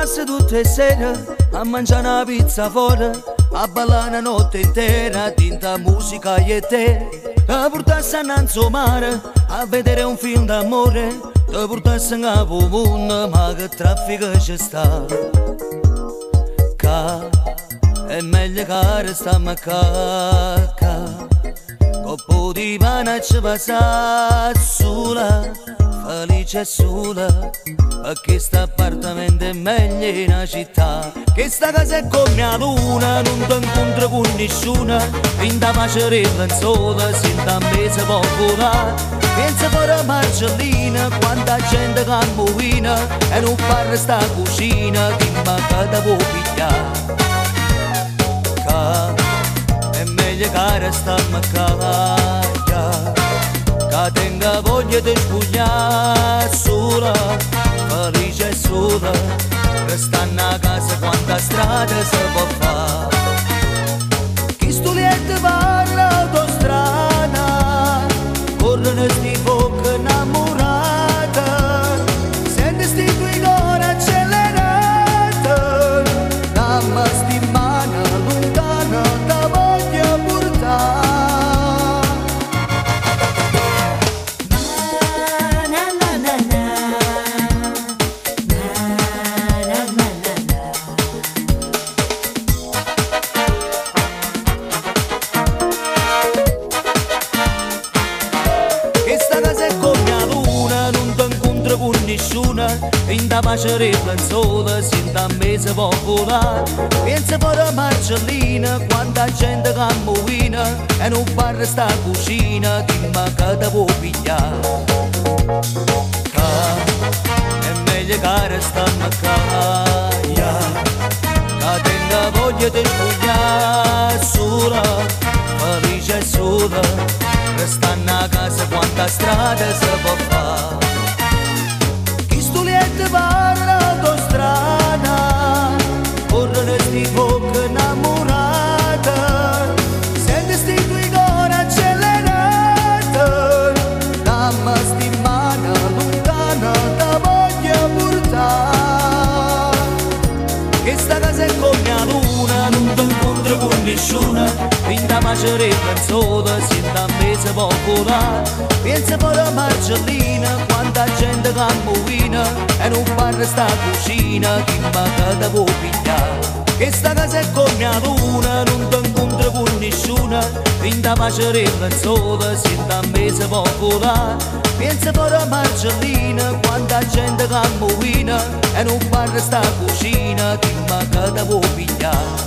passa tutte le sere a mangiare una pizza fuori, a ballare una notte intera, tinta musica e te. Ti portassi annanzi al mare a vedere un film d'amore, ti portassi in capo al mondo, ma che traffico c'è sta. È meglio che restiamo qua. Coppo di pane ci passa sola, felice e sola, perché sta appartamento è meglio in una città. Che sta casa è come la luna, non ti incontro con nessuna, in da pace lenzuola, senza a mese popolare. Pensa per la Marcellina, quanta gente cammina, e non parla sta cucina, che manca da può pigliare. È meglio che restiamo qua, che tenga voglia di spugnare sola, felice e sola, restando a casa quanta strada si può fare. Chi studiette parla autostrada, corrono sti fuochi innamorata, senti sti tuoi cuori accelerata, dammi sti mani lontana da voglio portare. In da pace lenzuola, senza a mese popolare. Pensa per la Marcellina, quanta gente cammina, e non parla sta cucina, dimmi che te può pigliare. È meglio che restiamo qua, che tenga voglia di spugnare sola, felice e sola, restando a casa quanta strada si può fare. Studiette parla autostrada, corrono sti fuochi innamorata, senti sti tuoi cuori accelerata, dammi sti mani lontana da voglio portare. Che sta casa è come la luna, non ti incontro con nessuna, in da pace lenzuola, senza a mese popolare. Pensa per la Marcellina, quanta gente cammina, e non parla sta cucina, chi manca te può pigliare. Che sta casa è come la luna, non ti incontro con nessuna, in da pace lenzuola, senza a mese popolare. Pensa per la Marcellina, quanta gente cammina, e non parla sta cucina, chi manca te può pigliare.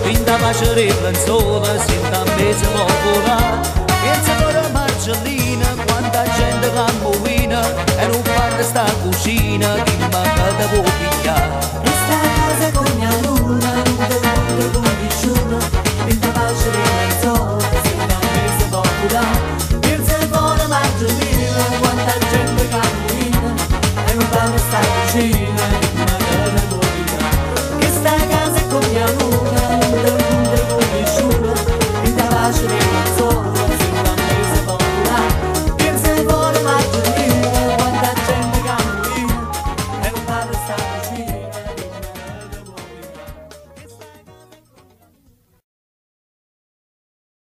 In da pace lenzuola, senza a mese popolare. Pensa per la Marcellina, quanta gente cammina, e non parla sta cucina, chi manca te può pigliare.